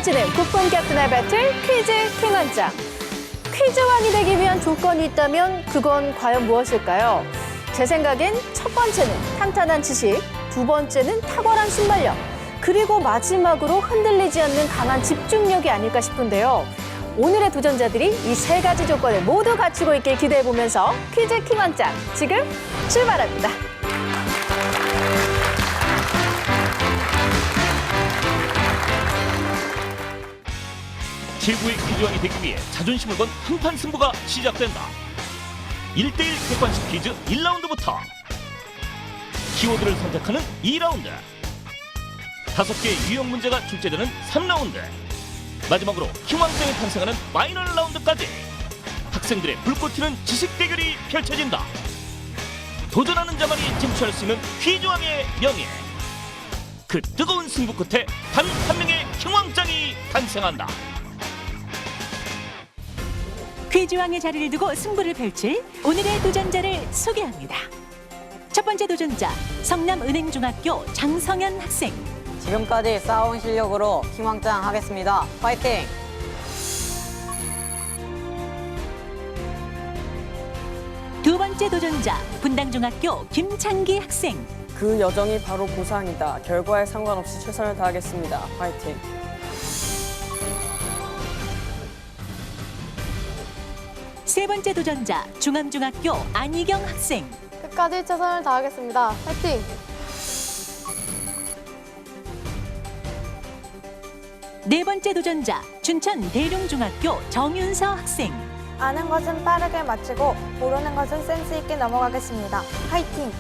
펼치는 국본격투날 배틀 퀴즈 킹원장. 퀴즈왕이 되기 위한 조건이 있다면 그건 과연 무엇일까요? 제 생각엔 첫 번째는 탄탄한 지식, 두 번째는 탁월한 순발력, 그리고 마지막으로 흔들리지 않는 강한 집중력이 아닐까 싶은데요. 오늘의 도전자들이 이 세 가지 조건을 모두 갖추고 있길 기대해보면서 퀴즈 킹원장 지금 출발합니다. 최고의 퀴즈왕이 되기 위해 자존심을 건 한판 승부가 시작된다. 1대1 객관식 퀴즈 1라운드부터 키워드를 선택하는 2라운드, 5개의 유형 문제가 출제되는 3라운드, 마지막으로 킹왕짱이 탄생하는 파이널 라운드까지 학생들의 불꽃 튀는 지식 대결이 펼쳐진다. 도전하는 자만이 쟁취할 수 있는 퀴즈왕의 명예. 그 뜨거운 승부 끝에 단 한 명의 킹왕짱이 탄생한다. 퀴즈왕의 자리를 두고 승부를 펼칠 오늘의 도전자를 소개합니다. 첫 번째 도전자, 성남은행중학교 장성현 학생. 지금까지 쌓아온 실력으로 킹왕짱 하겠습니다. 파이팅! 두 번째 도전자, 분당중학교 김창기 학생. 그 여정이 바로 보상이다. 결과에 상관없이 최선을 다하겠습니다. 파이팅! 세 번째 도전자, 중암중학교 안희경 학생. 끝까지 최선을 다하겠습니다. 파이팅! 네 번째 도전자, 춘천 대룡중학교 정윤서 학생. 아는 것은 빠르게 마치고 모르는 것은 센스 있게 넘어가겠습니다. 파이팅!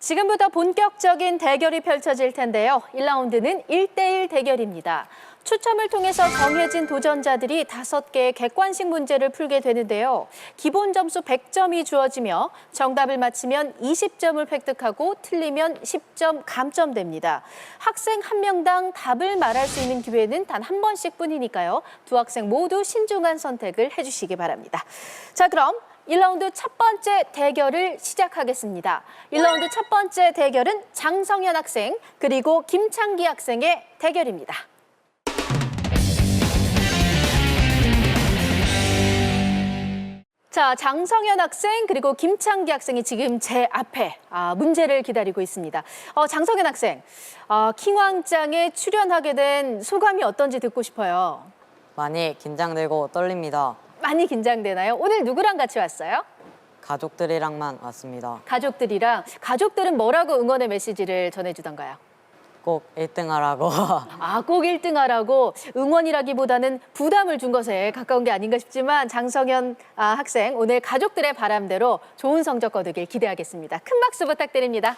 지금부터 본격적인 대결이 펼쳐질 텐데요. 1라운드는 1대1 대결입니다. 추첨을 통해서 정해진 도전자들이 5개의 객관식 문제를 풀게 되는데요. 기본 점수 100점이 주어지며 정답을 맞히면 20점을 획득하고 틀리면 10점 감점됩니다. 학생 한 명당 답을 말할 수 있는 기회는 단 한 번씩 뿐이니까요. 두 학생 모두 신중한 선택을 해주시기 바랍니다. 자, 그럼 1라운드 첫 번째 대결을 시작하겠습니다. 1라운드 첫 번째 대결은 장성현 학생 그리고 김창기 학생의 대결입니다. 자, 장성현 학생 그리고 김창기 학생이 지금 제 앞에 문제를 기다리고 있습니다. 장성현 학생, 킹왕짱에 출연하게 된 소감이 어떤지 듣고 싶어요. 많이 긴장되고 떨립니다. 많이 긴장되나요? 오늘 누구랑 같이 왔어요? 가족들이랑만 왔습니다. 가족들은 뭐라고 응원의 메시지를 전해주던가요? 꼭 1등 하라고. 꼭 1등 하라고 응원이라기보다는 부담을 준 것에 가까운 게 아닌가 싶지만 장성현 학생 오늘 가족들의 바람대로 좋은 성적 거두길 기대하겠습니다. 큰 박수 부탁드립니다.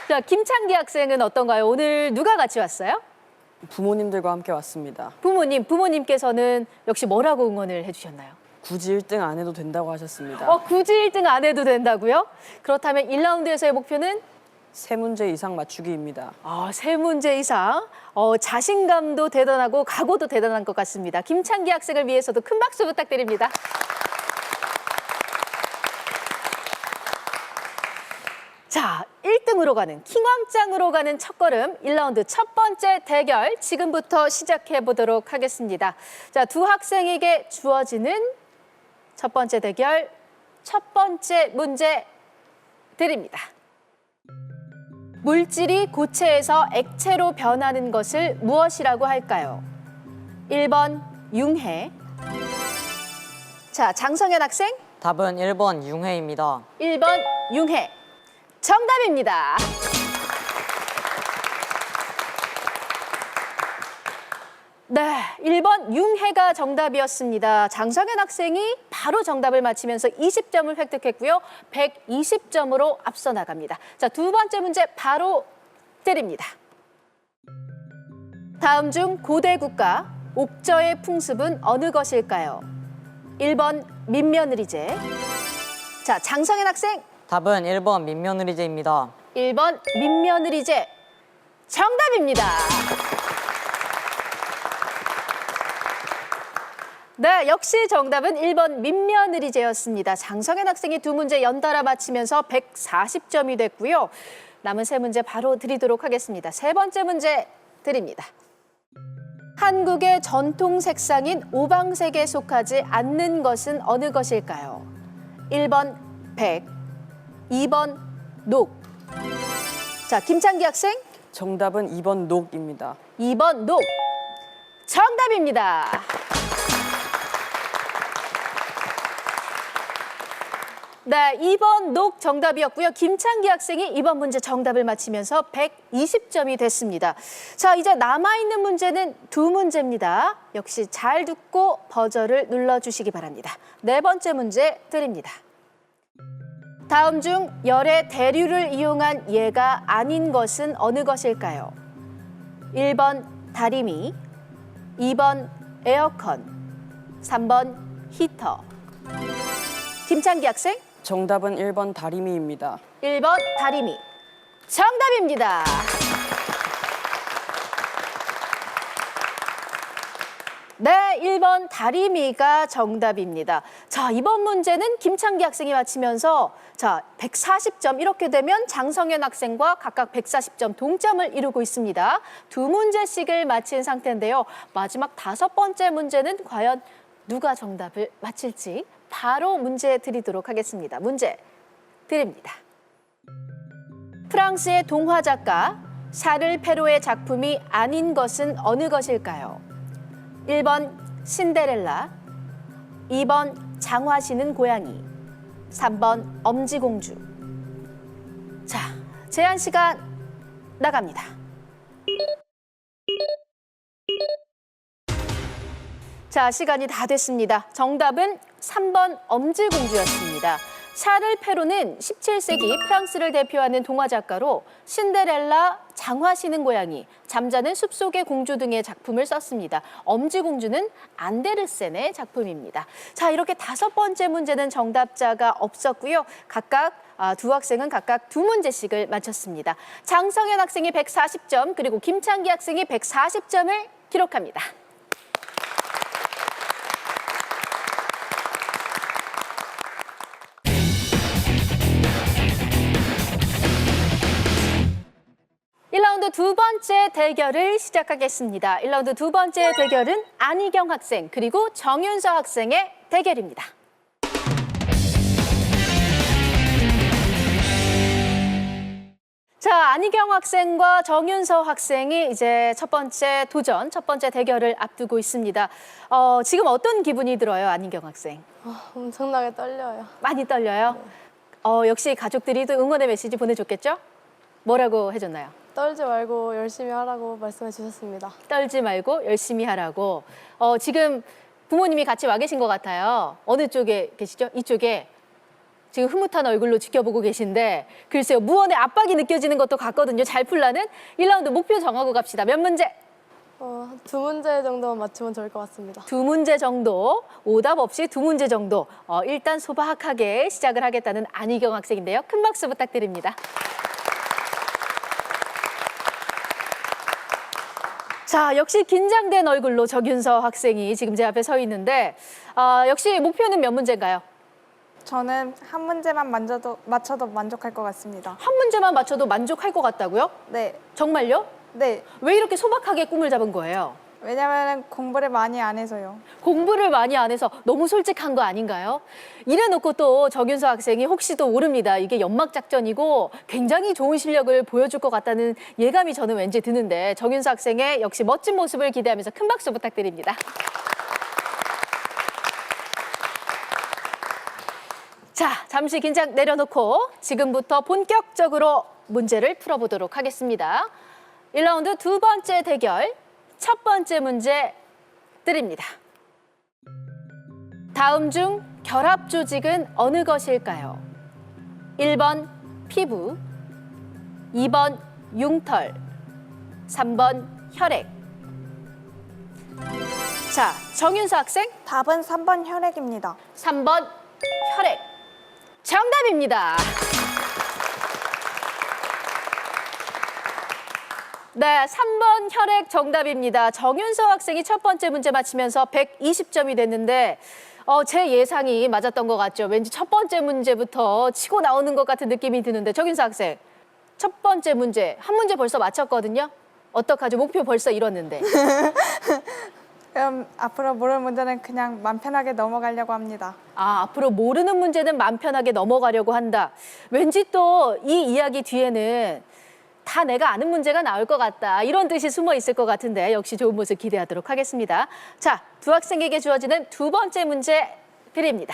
자, 김창기 학생은 어떤가요? 오늘 누가 같이 왔어요? 부모님들과 함께 왔습니다. 부모님께서는 역시 뭐라고 응원을 해주셨나요? 굳이 1등 안 해도 된다고 하셨습니다. 굳이 1등 안 해도 된다고요? 그렇다면 1라운드에서의 목표는? 3문제 이상 맞추기입니다. 3문제 이상. 자신감도 대단하고 각오도 대단한 것 같습니다. 김창기 학생을 위해서도 큰 박수 부탁드립니다. 자, 1등으로 가는, 킹왕짱으로 가는 첫걸음 1라운드 첫 번째 대결 지금부터 시작해 보도록 하겠습니다. 자, 두 학생에게 주어지는 첫 번째 대결, 첫 번째 문제 드립니다. 물질이 고체에서 액체로 변하는 것을 무엇이라고 할까요? 1번 융해. 자, 장성현 학생. 답은 1번 융해입니다. 1번 융해. 정답입니다. 네, 1번 융해가 정답이었습니다. 장성현 학생이 바로 정답을 맞히면서 20점을 획득했고요. 120점으로 앞서 나갑니다. 자, 두 번째 문제 바로 드립니다. 다음 중 고대 국가 옥저의 풍습은 어느 것일까요? 1번 민며느리제. 자, 장성현 학생. 답은 1번 민며느리제입니다. 1번 민며느리제. 정답입니다. 네, 역시 정답은 1번 민며느리제였습니다. 장성현 학생이 두 문제 연달아 맞히면서 140점이 됐고요. 남은 세 문제 바로 드리도록 하겠습니다. 세 번째 문제 드립니다. 한국의 전통 색상인 오방색에 속하지 않는 것은 어느 것일까요? 1번 백, 2번 녹. 자, 김창기 학생, 정답은 2번 녹입니다. 2번 녹. 정답입니다. 네, 2번 녹 정답이었고요. 김창기 학생이 이번 문제 정답을 맞히면서 120점이 됐습니다. 자, 이제 남아있는 문제는 두 문제입니다. 역시 잘 듣고 버저를 눌러주시기 바랍니다. 네 번째 문제 드립니다. 다음 중 열의 대류를 이용한 예가 아닌 것은 어느 것일까요? 1번 다리미, 2번 에어컨, 3번 히터. 김창기 학생, 정답은 1번 다리미입니다. 1번 다리미. 정답입니다. 네, 1번 다리미가 정답입니다. 자, 이번 문제는 김창기 학생이 맞히면서 자, 140점 이렇게 되면 장성현 학생과 각각 140점 동점을 이루고 있습니다. 두 문제씩을 맞힌 상태인데요. 마지막 다섯 번째 문제는 과연 누가 정답을 맞힐지 바로 문제 드리도록 하겠습니다. 문제 드립니다. 프랑스의 동화 작가 샤를 페로의 작품이 아닌 것은 어느 것일까요? 1번 신데렐라, 2번 장화시는 고양이, 3번 엄지공주. 자, 제한 시간 나갑니다. 자, 시간이 다 됐습니다. 정답은 3번 엄지공주였습니다. 샤를 페로는 17세기 프랑스를 대표하는 동화 작가로 신데렐라, 장화시는 고양이, 잠자는 숲속의 공주 등의 작품을 썼습니다. 엄지공주는 안데르센의 작품입니다. 자, 이렇게 다섯 번째 문제는 정답자가 없었고요. 두 학생은 각각 두 문제씩을 맞췄습니다. 장성현 학생이 140점, 그리고 김창기 학생이 140점을 기록합니다. 두 번째 대결을 시작하겠습니다. 1라운드 두 번째 대결은 안희경 학생 그리고 정윤서 학생의 대결입니다. 자, 안희경 학생과 정윤서 학생이 이제 첫 번째 대결을 앞두고 있습니다. 지금 어떤 기분이 들어요, 안희경 학생? 엄청나게 떨려요. 많이 떨려요? 역시 가족들이 또 응원의 메시지 보내줬겠죠? 뭐라고 해줬나요? 떨지 말고 열심히 하라고 말씀해 주셨습니다. 떨지 말고 열심히 하라고. 지금 부모님이 같이 와 계신 것 같아요. 어느 쪽에 계시죠? 이쪽에 지금 흐뭇한 얼굴로 지켜보고 계신데 글쎄요, 무언의 압박이 느껴지는 것도 같거든요. 잘 풀라는 1라운드 목표 정하고 갑시다. 몇 문제? 두 문제 정도만 맞추면 좋을 것 같습니다. 두 문제 정도, 오답 없이 두 문제 정도. 일단 소박하게 시작을 하겠다는 안희경 학생인데요. 큰 박수 부탁드립니다. 자, 역시 긴장된 얼굴로 정윤서 학생이 지금 제 앞에 서 있는데 역시 목표는 몇 문제인가요? 저는 한 문제만 맞춰도 만족할 것 같습니다. 한 문제만 맞춰도 만족할 것 같다고요? 네, 정말요? 네. 왜 이렇게 소박하게 꿈을 잡은 거예요? 왜냐면 공부를 많이 안 해서요. 공부를 많이 안 해서 너무 솔직한 거 아닌가요? 이래놓고 또 정윤서 학생이 혹시 또 모릅니다. 이게 연막작전이고 굉장히 좋은 실력을 보여줄 것 같다는 예감이 저는 왠지 드는데 정윤서 학생의 역시 멋진 모습을 기대하면서 큰 박수 부탁드립니다. 자, 잠시 긴장 내려놓고 지금부터 본격적으로 문제를 풀어보도록 하겠습니다. 1라운드 두 번째 대결. 첫 번째 문제 드립니다. 다음 중 결합 조직은 어느 것일까요? 1번 피부, 2번 융털, 3번 혈액. 자, 정윤서 학생, 답은 3번 혈액입니다. 3번 혈액. 정답입니다. 네, 3번 혈액 정답입니다. 정윤서 학생이 첫 번째 문제 맞히면서 120점이 됐는데 제 예상이 맞았던 것 같죠. 왠지 첫 번째 문제부터 치고 나오는 것 같은 느낌이 드는데 정윤서 학생, 첫 번째 문제, 한 문제 벌써 맞췄거든요. 어떡하죠? 목표 벌써 이뤘는데. 그럼 앞으로 모를 문제는 그냥 맘 편하게 넘어가려고 합니다. 아, 앞으로 모르는 문제는 마음 편하게 넘어가려고 한다. 왠지 또 이 이야기 뒤에는 다 내가 아는 문제가 나올 것 같다. 이런 뜻이 숨어 있을 것 같은데 역시 좋은 모습 기대하도록 하겠습니다. 자, 두 학생에게 주어지는 두 번째 문제 드립니다.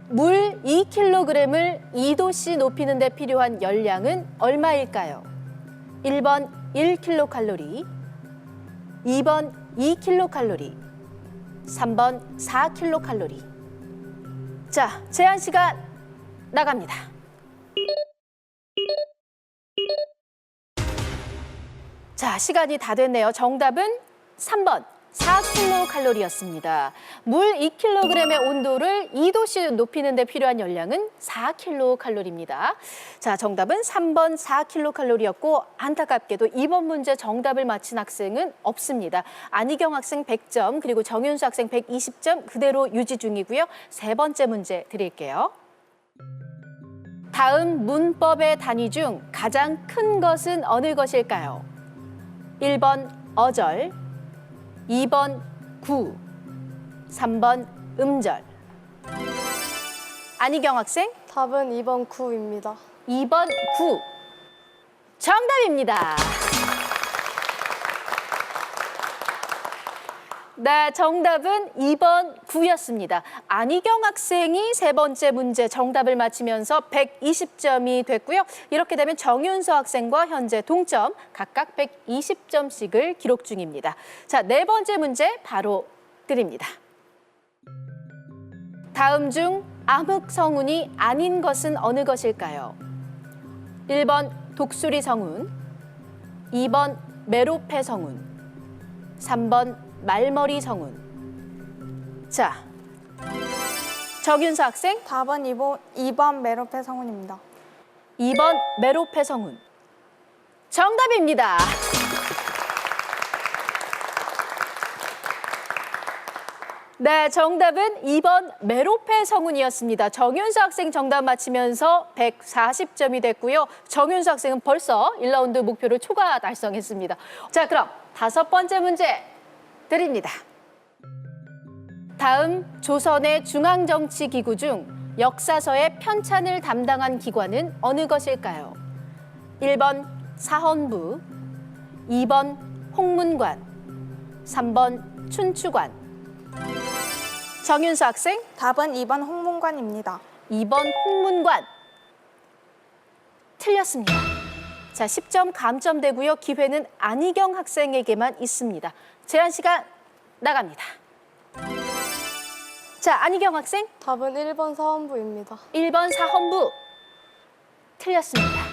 물 2kg을 2도씨 높이는 데 필요한 열량은 얼마일까요? 1번 1kcal, 2번 2kcal, 3번 4kcal. 자, 제한 시간 나갑니다. 자, 시간이 다 됐네요. 정답은 3번 4kcal였습니다. 물 2kg의 온도를 2도씨 높이는 데 필요한 열량은 4kcal입니다. 자, 정답은 3번 4kcal였고 안타깝게도 이번 문제 정답을 맞힌 학생은 없습니다. 안희경 학생 100점, 그리고 정윤수 학생 120점 그대로 유지 중이고요. 세 번째 문제 드릴게요. 다음 문법의 단위 중 가장 큰 것은 어느 것일까요? 1번 어절, 2번 구, 3번 음절. 안희경 학생, 답은 2번 9입니다. 2번 구. 정답입니다. 네, 정답은 2번 9였습니다. 안희경 학생이 세 번째 문제 정답을 맞히면서 120점이 됐고요. 이렇게 되면 정윤서 학생과 현재 동점, 각각 120점씩을 기록 중입니다. 자, 네 번째 문제 바로 드립니다. 다음 중 암흑 성운이 아닌 것은 어느 것일까요? 1번 독수리 성운, 2번 메로페 성운, 3번 말머리 성운. 자, 정윤서 학생, 답은 2번 메로페 성운입니다. 2번 메로페 성운. 정답입니다. 네, 정답은 2번 메로페 성운이었습니다. 정윤서 학생 정답 맞히면서 140점이 됐고요. 정윤서 학생은 벌써 1라운드 목표를 초과 달성했습니다. 자, 그럼 다섯 번째 문제 드립니다. 다음 조선의 중앙정치기구 중 역사서의 편찬을 담당한 기관은 어느 것일까요? 1번 사헌부, 2번 홍문관, 3번 춘추관. 정윤수 학생, 답은 2번 홍문관입니다. 2번 홍문관. 틀렸습니다. 자, 10점 감점되고요. 기회는 안희경 학생에게만 있습니다. 제한 시간 나갑니다. 자, 안희경 학생, 답은 1번 사원부입니다. 1번 사헌부. 틀렸습니다.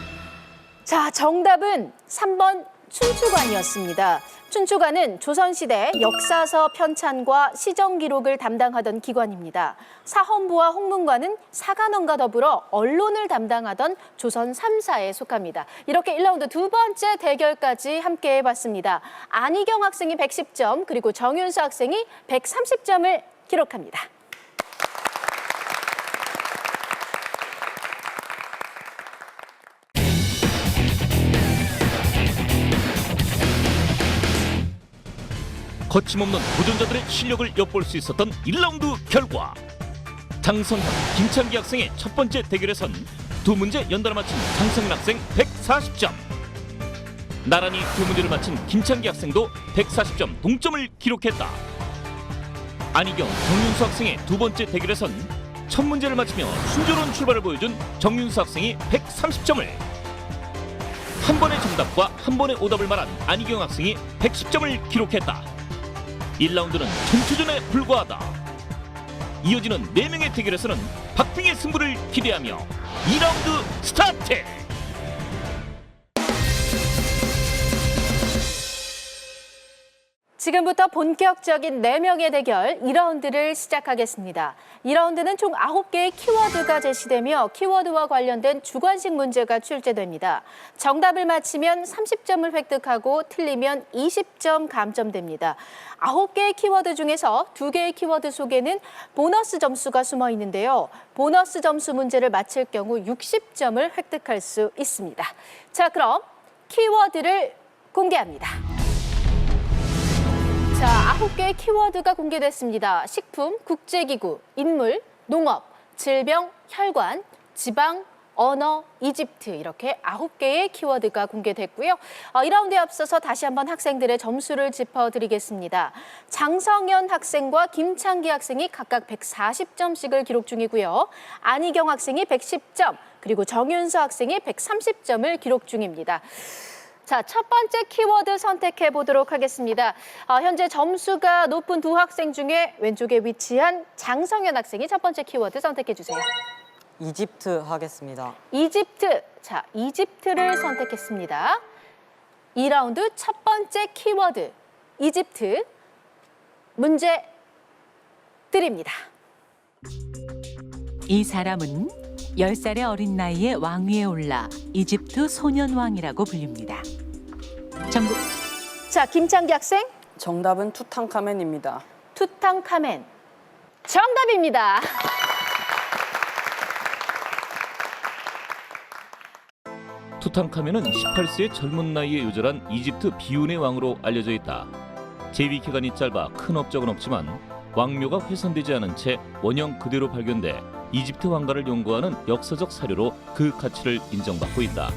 자, 정답은 3번 춘추관이었습니다. 춘추관은 조선시대 역사서 편찬과 시정 기록을 담당하던 기관입니다. 사헌부와 홍문관은 사관원과 더불어 언론을 담당하던 조선 3사에 속합니다. 이렇게 1라운드 두 번째 대결까지 함께 해봤습니다. 안희경 학생이 110점, 그리고 정윤수 학생이 130점을 기록합니다. 거침없는 도전자들의 실력을 엿볼 수 있었던 1라운드 결과 장성현, 김창기 학생의 첫 번째 대결에선 두 문제 연달아 맞힌 장성현 학생 140점, 나란히 두 문제를 맞힌 김창기 학생도 140점 동점을 기록했다. 안희경, 정윤수 학생의 두 번째 대결에선 첫 문제를 맞히며 순조로운 출발을 보여준 정윤수 학생이 130점을, 한 번의 정답과 한 번의 오답을 말한 안희경 학생이 110점을 기록했다. 1라운드는 전투전에 불과하다. 이어지는 4명의 대결에서는 박빙의 승부를 기대하며 2라운드 스타트! 지금부터 본격적인 4명의 대결 2라운드를 시작하겠습니다. 2라운드는 총 9개의 키워드가 제시되며 키워드와 관련된 주관식 문제가 출제됩니다. 정답을 맞히면 30점을 획득하고 틀리면 20점 감점됩니다. 9개의 키워드 중에서 2개의 키워드 속에는 보너스 점수가 숨어 있는데요. 보너스 점수 문제를 맞힐 경우 60점을 획득할 수 있습니다. 자, 그럼 키워드를 공개합니다. 자, 9개의 키워드가 공개됐습니다. 식품, 국제기구, 인물, 농업, 질병, 혈관, 지방, 언어, 이집트 이렇게 9개의 키워드가 공개됐고요. 2라운드에 앞서서 다시 한번 학생들의 점수를 짚어드리겠습니다. 장성현 학생과 김창기 학생이 각각 140점씩을 기록 중이고요. 안희경 학생이 110점, 그리고 정윤서 학생이 130점을 기록 중입니다. 자, 첫 번째 키워드 선택해 보도록 하겠습니다. 현재 점수가 높은 두 학생 중에 왼쪽에 위치한 장성현 학생이 첫 번째 키워드 선택해 주세요. 이집트 하겠습니다. 이집트. 자, 이집트를 선택했습니다. 2라운드 첫 번째 키워드 이집트. 문제 드립니다. 이 사람은 10살의 어린 나이에 왕위에 올라 이집트 소년왕이라고 불립니다. 정답. 자, 김창기 학생. 정답은 투탕카멘입니다. 투탕카멘. 정답입니다. 투탕카멘은 18세의 젊은 나이에 요절한 이집트 비운의 왕으로 알려져 있다. 재위 기간이 짧아 큰 업적은 없지만 왕묘가 훼손되지 않은 채 원형 그대로 발견돼 이집트 왕가를 연구하는 역사적 사료로 그 가치를 인정받고 있다.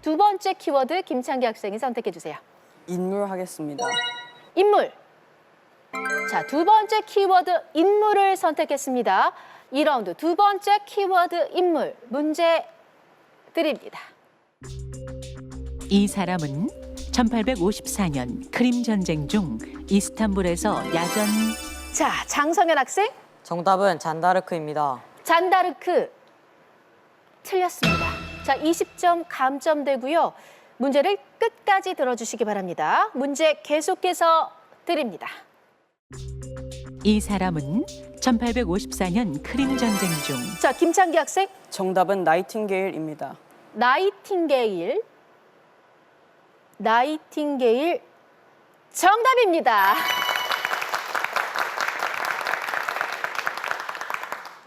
두 번째 키워드 김창기 학생이 선택해 주세요. 인물 하겠습니다. 인물. 자, 두 번째 키워드 인물을 선택했습니다. 2라운드 두 번째 키워드 인물. 문제 드립니다. 이 사람은 1854년 크림 전쟁 중 이스탄불에서 야전. 자, 장성현 학생. 정답은 잔다르크입니다. 잔다르크. 틀렸습니다. 자, 20점 감점되고요. 문제를 끝까지 들어주시기 바랍니다. 문제 계속해서 드립니다. 이 사람은 1854년 크림 전쟁 중. 자, 김창기 학생. 정답은 나이팅게일입니다. 나이팅게일. 나이팅게일. 정답입니다.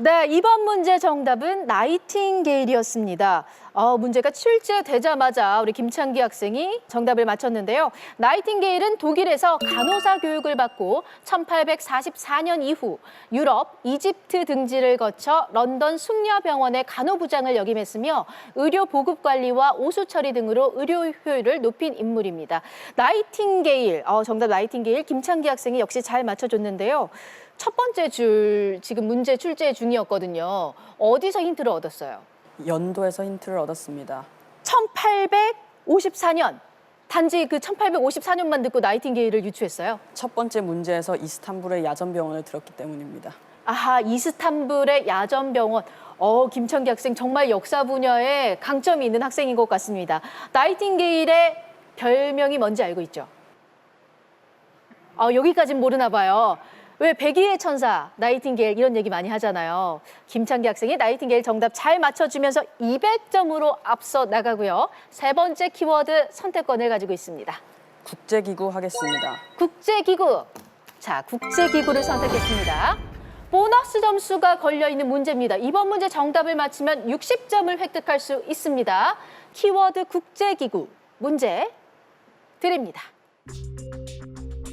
네, 이번 문제 정답은 나이팅게일이었습니다. 문제가 출제되자마자 우리 김창기 학생이 정답을 맞췄는데요. 나이팅게일은 독일에서 간호사 교육을 받고 1844년 이후 유럽, 이집트 등지를 거쳐 런던 숙녀병원의 간호부장을 역임했으며 의료 보급 관리와 오수 처리 등으로 의료 효율을 높인 인물입니다. 나이팅게일, 정답 나이팅게일 김창기 학생이 역시 잘 맞춰줬는데요. 첫 번째 줄 지금 문제 출제 중이었거든요. 어디서 힌트를 얻었어요? 연도에서 힌트를 얻었습니다. 1854년. 단지 그 1854년만 듣고 나이팅게일을 유추했어요. 첫 번째 문제에서 이스탄불의 야전병원을 들었기 때문입니다. 아하, 이스탄불의 야전병원. 김창기 학생 정말 역사 분야에 강점이 있는 학생인 것 같습니다. 나이팅게일의 별명이 뭔지 알고 있죠? 여기까진 모르나 봐요. 왜 백의의 천사, 나이팅게일 이런 얘기 많이 하잖아요. 김창기 학생이 나이팅게일 정답 잘 맞춰주면서 200점으로 앞서 나가고요. 세 번째 키워드 선택권을 가지고 있습니다. 국제기구 하겠습니다. 국제기구. 자, 국제기구를 선택했습니다. 보너스 점수가 걸려있는 문제입니다. 이번 문제 정답을 맞히면 60점을 획득할 수 있습니다. 키워드 국제기구. 문제 드립니다.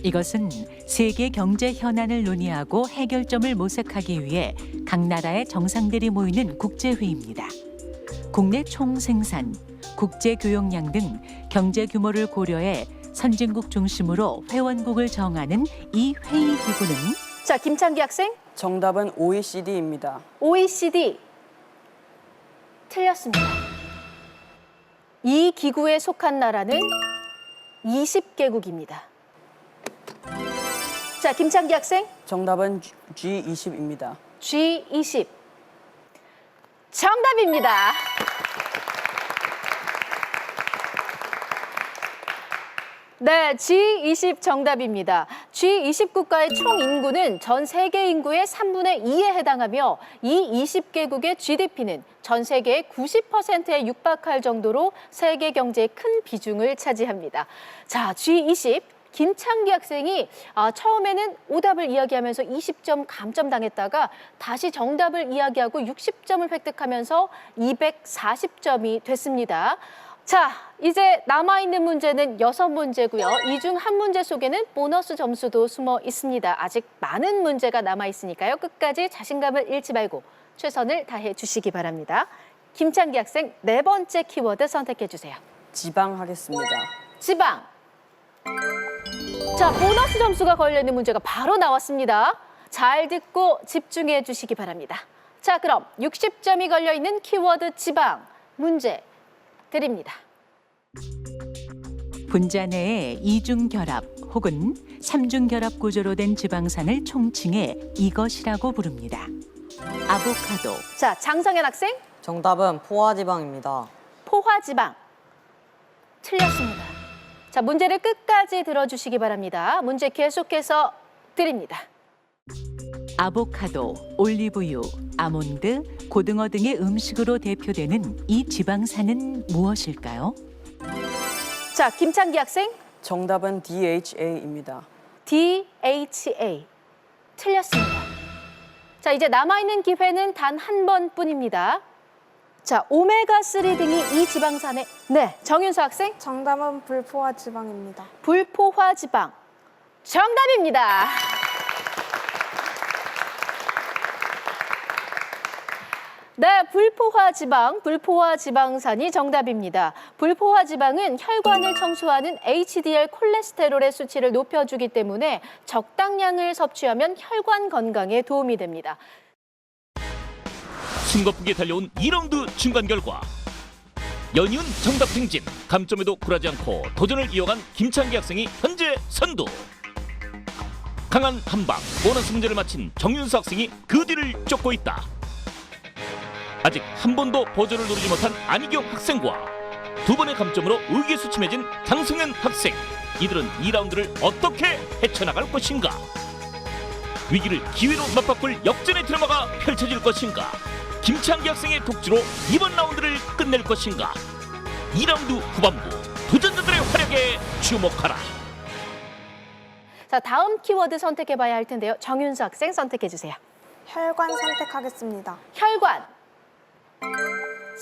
이것은 세계 경제 현안을 논의하고 해결점을 모색하기 위해 각 나라의 정상들이 모이는 국제회의입니다. 국내 총생산, 국제 교역량 등 경제 규모를 고려해 선진국 중심으로 회원국을 정하는 이 회의 기구는. 자, 김창기 학생. 정답은 OECD입니다. OECD. 틀렸습니다. 이 기구에 속한 나라는 20개국입니다. 자, 김창기 학생. 정답은 G20입니다. G20. 정답입니다. 네, G20 정답입니다. G20 국가의 총 인구는 전 세계 인구의 3분의 2에 해당하며 이 20개국의 GDP는 전 세계의 90%에 육박할 정도로 세계 경제의 큰 비중을 차지합니다. 자, G20. 김창기 학생이 처음에는 오답을 이야기하면서 20점 감점당했다가 다시 정답을 이야기하고 60점을 획득하면서 240점이 됐습니다. 자, 이제 남아있는 문제는 6문제고요. 이 중 한 문제 속에는 보너스 점수도 숨어 있습니다. 아직 많은 문제가 남아있으니까요. 끝까지 자신감을 잃지 말고 최선을 다해 주시기 바랍니다. 김창기 학생, 4번째 키워드 선택해 주세요. 지방 하겠습니다. 지방. 자, 보너스 점수가 걸려있는 문제가 바로 나왔습니다. 잘 듣고 집중해 주시기 바랍니다. 자, 그럼 60점이 걸려있는 키워드 지방 문제 드립니다. 분자 내의 이중결합 혹은 삼중결합 구조로 된 지방산을 총칭해 이것이라고 부릅니다. 아보카도, 자, 장성현 학생, 정답은 포화지방입니다. 포화지방. 틀렸습니다. 자, 문제를 끝까지 들어주시기 바랍니다. 문제 계속해서 드립니다. 아보카도, 올리브유, 아몬드, 고등어 등의 음식으로 대표되는 이 지방산은 무엇일까요? 자, 김창기 학생, 정답은 DHA입니다. DHA. 틀렸습니다. 자, 이제 남아있는 기회는 단 한 번뿐입니다. 자, 오메가3 등이 이 지방산에, 네, 정윤수 학생, 정답은 불포화 지방입니다. 불포화 지방. 정답입니다. 네, 불포화 지방, 불포화 지방산이 정답입니다. 불포화 지방은 혈관을 청소하는 HDL 콜레스테롤의 수치를 높여주기 때문에 적당량을 섭취하면 혈관 건강에 도움이 됩니다. 숨가쁘게 달려온 2라운드 중간 결과 연이은 정답 행진, 감점에도 굴하지 않고 도전을 이어간 김창기 학생이 현재 선두. 강한 한방, 보너스 문제를 마친 정윤수 학생이 그 뒤를 쫓고 있다. 아직 한 번도 버전을 누르지 못한 안희경 학생과 2번의 감점으로 의기소침해진 장성현 학생. 이들은 2라운드를 어떻게 헤쳐나갈 것인가? 위기를 기회로 맞바꿀 역전의 드라마가 펼쳐질 것인가? 김창기 학생의 독주로 이번 라운드를 끝낼 것인가? 2라운드 후반부 도전자들의 활약에 주목하라. 자, 다음 키워드 선택해봐야 할 텐데요. 정윤수 학생 선택해주세요. 혈관 선택하겠습니다. 혈관.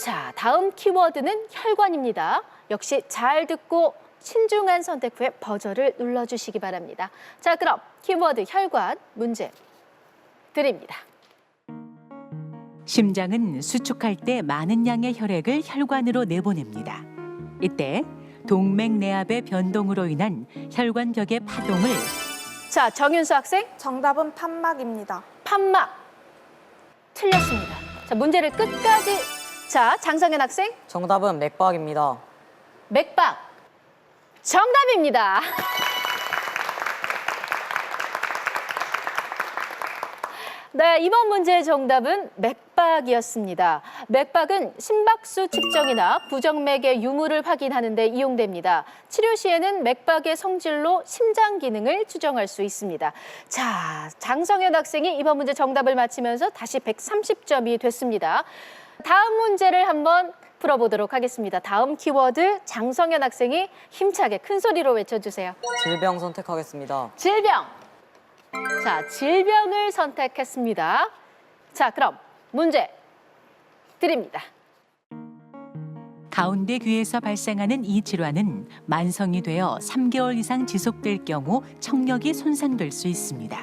자, 다음 키워드는 혈관입니다. 역시 잘 듣고 신중한 선택 후에 버저를 눌러주시기 바랍니다. 자, 그럼 키워드 혈관 문제 드립니다. 심장은 수축할 때 많은 양의 혈액을 혈관으로 내보냅니다. 이때 동맥내압의 변동으로 인한 혈관벽의 파동을 자, 정윤수 학생, 정답은 판막입니다. 판막. 틀렸습니다. 자, 문제를 끝까지. 자, 장성현 학생, 정답은 맥박입니다. 맥박. 정답입니다. 네, 이번 문제의 정답은 맥박이었습니다. 맥박은 심박수 측정이나 부정맥의 유무를 확인하는 데 이용됩니다. 치료 시에는 맥박의 성질로 심장 기능을 추정할 수 있습니다. 자, 장성현 학생이 이번 문제 정답을 맞히면서 다시 130점이 됐습니다. 다음 문제를 한번 풀어보도록 하겠습니다. 다음 키워드 장성현 학생이 힘차게 큰 소리로 외쳐주세요. 질병 선택하겠습니다. 질병. 자, 질병을 선택했습니다. 자, 그럼 문제 드립니다. 가운데 귀에서 발생하는 이 질환은 만성이 되어 3개월 이상 지속될 경우 청력이 손상될 수 있습니다.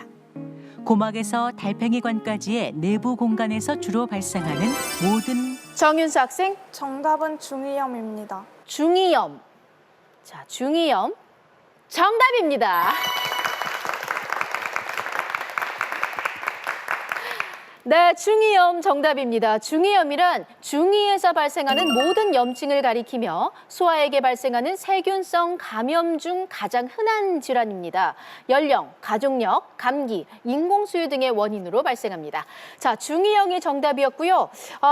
고막에서 달팽이관까지의 내부 공간에서 주로 발생하는 모든 정윤수 학생, 정답은 중이염입니다. 중이염. 자, 중이염. 정답입니다. 네, 중이염 정답입니다. 중이염이란 중이에서 발생하는 모든 염증을 가리키며 소아에게 발생하는 세균성 감염 중 가장 흔한 질환입니다. 연령, 가족력, 감기, 인공수유 등의 원인으로 발생합니다. 자, 중이염이 정답이었고요.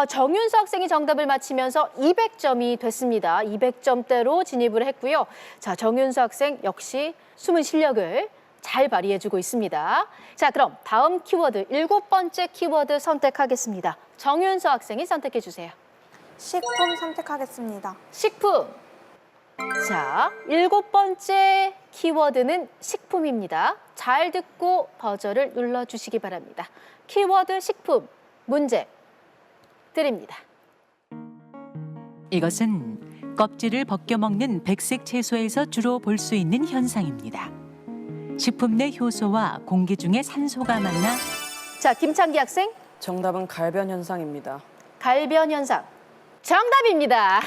정윤수 학생이 정답을 맞히면서 200점이 됐습니다. 200점대로 진입을 했고요. 자, 정윤수 학생 역시 숨은 실력을 잘 발휘해주고 있습니다. 자, 그럼 다음 키워드 7번째 키워드 선택하겠습니다. 정윤서 학생이 선택해 주세요. 식품 선택하겠습니다. 식품. 자, 7번째 키워드는 식품입니다. 잘 듣고 버저를 눌러주시기 바랍니다. 키워드 식품 문제 드립니다. 이것은 껍질을 벗겨 먹는 백색 채소에서 주로 볼 수 있는 현상입니다. 식품 내 효소와 공기 중에 산소가 만나 자, 김창기 학생. 정답은 갈변 현상입니다. 갈변 현상. 정답입니다.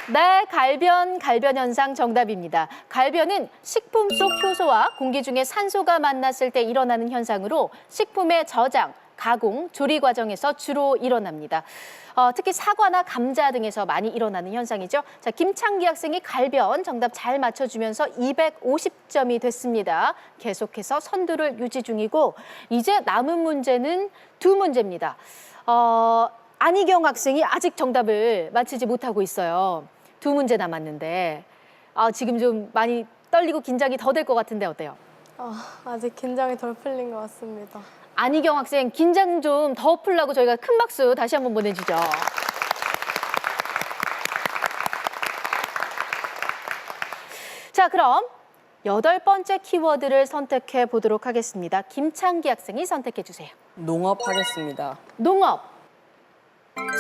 네, 갈변 현상 정답입니다. 갈변은 식품 속 효소와 공기 중에 산소가 만났을 때 일어나는 현상으로 식품의 저장, 가공, 조리 과정에서 주로 일어납니다. 특히 사과나 감자 등에서 많이 일어나는 현상이죠. 자, 김창기 학생이 갈변 정답 잘 맞춰주면서 250점이 됐습니다. 계속해서 선두를 유지 중이고 이제 남은 문제는 2문제입니다. 안희경 학생이 아직 정답을 맞히지 못하고 있어요. 2문제 남았는데 지금 좀 많이 떨리고 긴장이 더 될 것 같은데 어때요? 아직 긴장이 덜 풀린 것 같습니다. 안희경 학생 긴장 좀 더 풀라고 저희가 큰 박수 다시 한번 보내주죠. 자, 그럼 8번째 키워드를 선택해 보도록 하겠습니다. 김창기 학생이 선택해 주세요. 농업하겠습니다. 농업.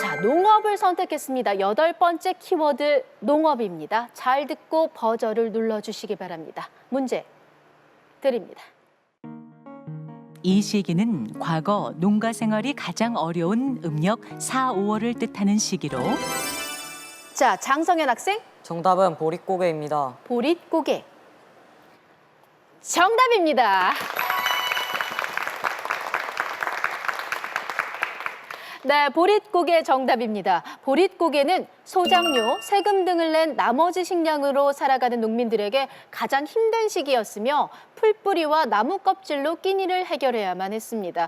자, 농업을 선택했습니다. 8번째 키워드 농업입니다. 잘 듣고 버저를 눌러주시기 바랍니다. 문제 드립니다. 이 시기는 과거 농가 생활이 가장 어려운 음력 4, 5월을 뜻하는 시기로 자, 장성현 학생. 정답은 보릿고개입니다. 보릿고개. 정답입니다. 네, 보릿고개 정답입니다. 보릿고개는 소작료, 세금 등을 낸 나머지 식량으로 살아가는 농민들에게 가장 힘든 시기였으며 풀뿌리와 나무 껍질로 끼니를 해결해야만 했습니다.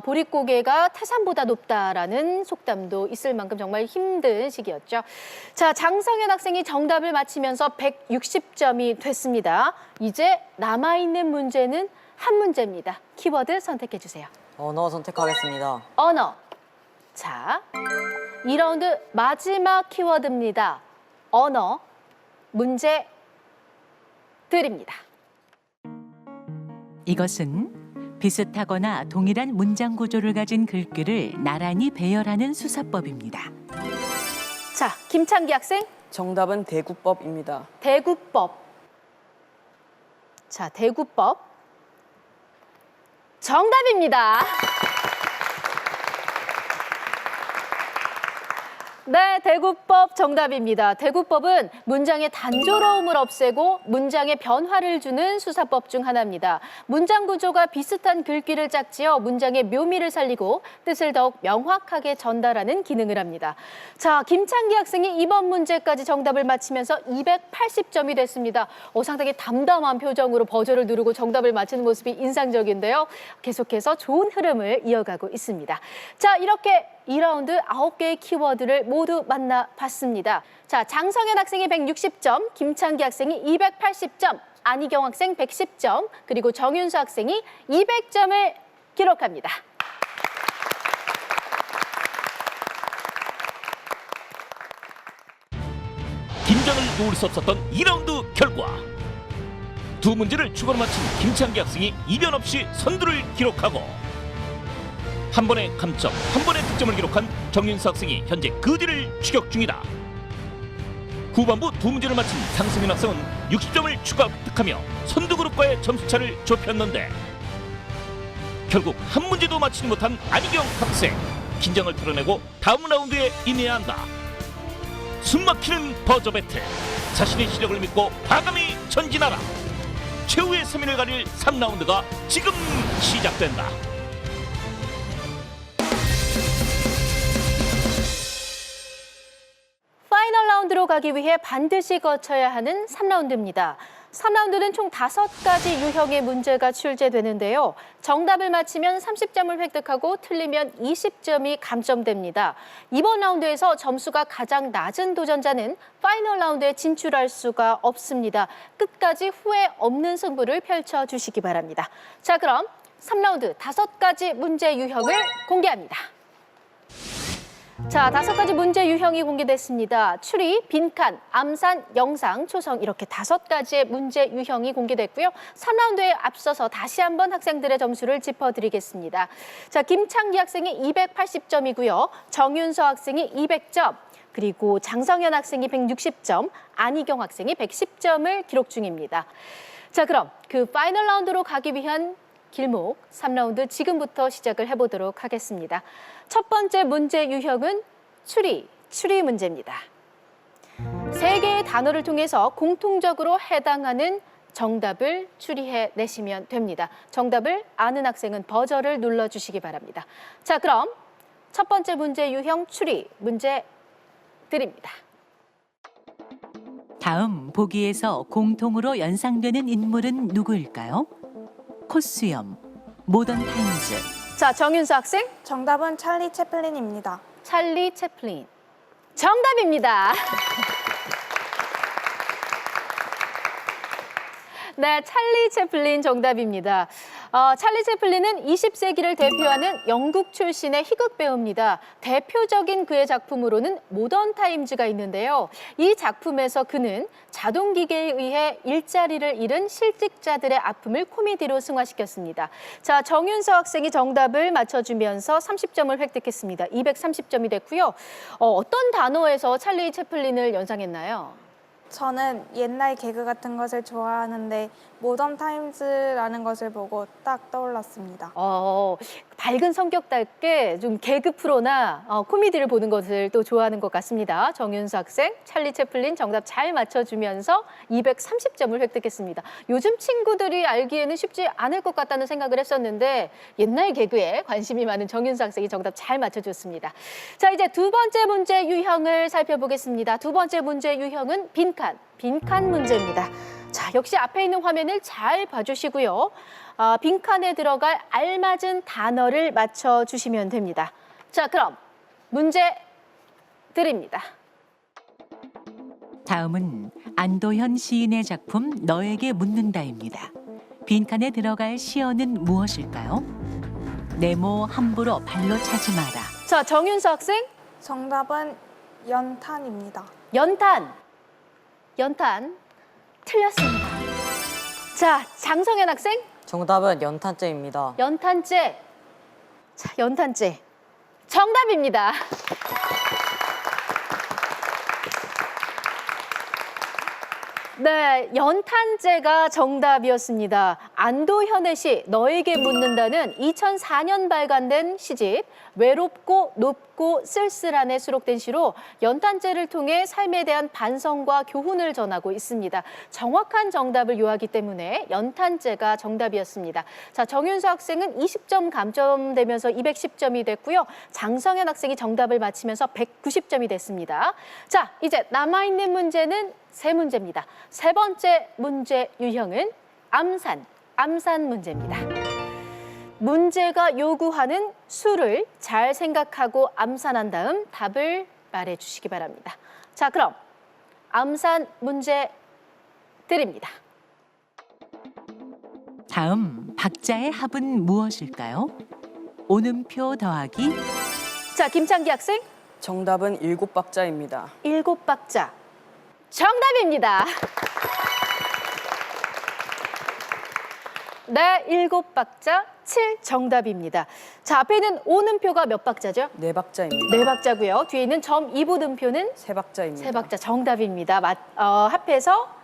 보릿고개가 태산보다 높다라는 속담도 있을 만큼 정말 힘든 시기였죠. 자, 장성현 학생이 정답을 맞히면서 160점이 됐습니다. 이제 남아있는 문제는 한 문제입니다. 키워드 선택해 주세요. 언어 선택하겠습니다. 언어. 자, 2라운드 마지막 키워드입니다. 언어. 문제 드립니다. 이것은 비슷하거나 동일한 문장 구조를 가진 글귀를 나란히 배열하는 수사법입니다. 자, 김창기 학생. 정답은 대구법입니다. 대구법. 자, 대구법. 정답입니다. 네, 대구법 정답입니다. 대구법은 문장의 단조로움을 없애고 문장의 변화를 주는 수사법 중 하나입니다. 문장 구조가 비슷한 글귀를 짝지어 문장의 묘미를 살리고 뜻을 더욱 명확하게 전달하는 기능을 합니다. 자, 김창기 학생이 이번 문제까지 정답을 맞히면서 280점이 됐습니다. 상당히 담담한 표정으로 버저를 누르고 정답을 맞히는 모습이 인상적인데요. 계속해서 좋은 흐름을 이어가고 있습니다. 자, 이렇게 2라운드 9개의 키워드를 모두 만나봤습니다. 자, 장성현 학생이 160점, 김창기 학생이 280점, 안희경 학생 110점, 그리고 정윤수 학생이 200점을 기록합니다. 긴장을 놓을 수 없었던 2라운드 결과 2문제를 추가로 맞힌 김창기 학생이 이변 없이 선두를 기록하고 한 번의 감점, 한 번의 득점을 기록한 정윤수 학생이 현재 그 뒤를 추격 중이다. 후반부 2문제를 맞힌 장승현 학생은 60점을 추가 획득하며 선두 그룹과의 점수차를 좁혔는데 결국 한 문제도 맞히지 못한 안희경 학생. 긴장을 털어내고 다음 라운드에 임해야 한다. 숨막히는 버저 배틀. 자신의 실력을 믿고 과감히 전진하라. 최후의 세민을 가릴 3라운드가 지금 시작된다. 파이널 라운드로 가기 위해 반드시 거쳐야 하는 3라운드입니다. 3라운드는 총 5가지 유형의 문제가 출제되는데요. 정답을 맞히면 30점을 획득하고 틀리면 20점이 감점됩니다. 이번 라운드에서 점수가 가장 낮은 도전자는 파이널 라운드에 진출할 수가 없습니다. 끝까지 후회 없는 승부를 펼쳐주시기 바랍니다. 자, 그럼 3라운드 5가지 문제 유형을 공개합니다. 자, 5가지 문제 유형이 공개됐습니다. 추리, 빈칸, 암산, 영상, 초성 이렇게 5가지의 문제 유형이 공개됐고요. 3라운드에 앞서서 다시 한번 학생들의 점수를 짚어드리겠습니다. 자, 김창기 학생이 280점이고요. 정윤서 학생이 200점, 그리고 장성현 학생이 160점, 안희경 학생이 110점을 기록 중입니다. 자, 그럼 그 파이널 라운드로 가기 위한 길목 3라운드 지금부터 시작을 해보도록 하겠습니다. 첫 번째 문제 유형은 추리 문제입니다. 3개의 단어를 통해서 공통적으로 해당하는 정답을 추리해 내시면 됩니다. 정답을 아는 학생은 버저를 눌러주시기 바랍니다. 자, 그럼 첫 번째 문제 유형 추리 문제 드립니다. 다음 보기에서 공통으로 연상되는 인물은 누구일까요? 코수염, 모던타임즈. 자, 정윤수 학생, 정답은 찰리 채플린입니다. 찰리 채플린. 정답입니다. 네, 찰리 채플린 정답입니다. 찰리 채플린은 20세기를 대표하는 영국 출신의 희극 배우입니다. 대표적인 그의 작품으로는 모던 타임즈가 있는데요. 이 작품에서 그는 자동기계에 의해 일자리를 잃은 실직자들의 아픔을 코미디로 승화시켰습니다. 자, 정윤서 학생이 정답을 맞춰주면서 30점을 획득했습니다. 230점이 됐고요. 어떤 단어에서 찰리 채플린을 연상했나요? 저는 옛날 개그 같은 것을 좋아하는데 모던 타임즈라는 것을 보고 딱 떠올랐습니다. 밝은 성격답게 좀 개그 프로나 코미디를 보는 것을 또 좋아하는 것 같습니다. 정윤수 학생, 찰리 채플린 정답 잘 맞춰주면서 230점을 획득했습니다. 요즘 친구들이 알기에는 쉽지 않을 것 같다는 생각을 했었는데 옛날 개그에 관심이 많은 정윤수 학생이 정답 잘 맞춰줬습니다. 자, 이제 두 번째 문제 유형을 살펴보겠습니다. 두 번째 문제 유형은 빈칸 문제입니다. 자, 역시 앞에 있는 화면을 잘 봐주시고요. 빈칸에 들어갈 알맞은 단어를 맞춰주시면 됩니다. 자, 그럼 문제 드립니다. 다음은 안도현 시인의 작품 너에게 묻는다입니다. 빈칸에 들어갈 시어는 무엇일까요? 네모 함부로 발로 차지 마라. 자, 정윤서 학생, 정답은 연탄입니다. 연탄 틀렸습니다. 자, 장성현 학생, 정답은 연탄재입니다. 연탄재. 자, 연탄재. 정답입니다. 네, 연탄재가 정답이었습니다. 안도현의 시 너에게 묻는다는 2004년 발간된 시집 외롭고 높고 쓸쓸한에 수록된 시로 연탄재를 통해 삶에 대한 반성과 교훈을 전하고 있습니다. 정확한 정답을 요하기 때문에 연탄재가 정답이었습니다. 자, 정윤수 학생은 20점 감점되면서 210점이 됐고요. 장성현 학생이 정답을 맞히면서 190점이 됐습니다. 자, 이제 남아있는 문제는 3문제입니다. 세 번째 문제 유형은 암산 문제입니다. 문제가 요구하는 수를 잘 생각하고 암산한 다음 답을 말해주시기 바랍니다. 자, 그럼 암산 문제 드립니다. 다음 박자의 합은 무엇일까요? 오음표 더하기. 자, 김창기 학생, 정답은 7박자입니다. 7박자. 정답입니다. 네, 7박자 7 정답입니다. 자, 앞에 있는 오음표가 몇 박자죠? 4박자입니다. 4박자고요. 뒤에 있는 점 이분음표는 3박자입니다. 3박자 정답입니다. 합해서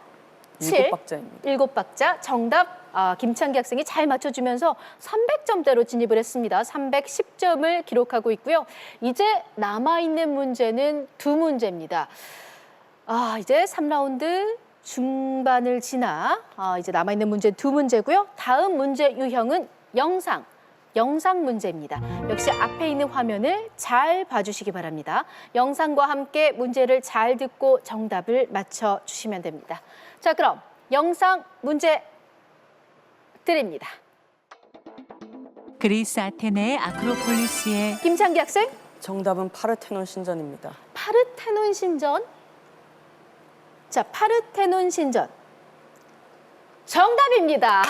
7, 7박자입니다. 7박자 정답. 김창기 학생이 잘 맞춰주면서 300점대로 진입을 했습니다. 310점을 기록하고 있고요. 이제 남아있는 문제는 2문제입니다. 이제 3라운드 중반을 지나 이제 남아있는 문제 두 문제고요. 다음 문제 유형은 영상 문제입니다. 역시 앞에 있는 화면을 잘 봐주시기 바랍니다. 영상과 함께 문제를 잘 듣고 정답을 맞춰주시면 됩니다. 자, 그럼 영상 문제 드립니다. 그리스 아테네의 아크로폴리스에 김창기 학생, 정답은 파르테논 신전입니다. 파르테논 신전. 자, 파르테논 신전. 정답입니다.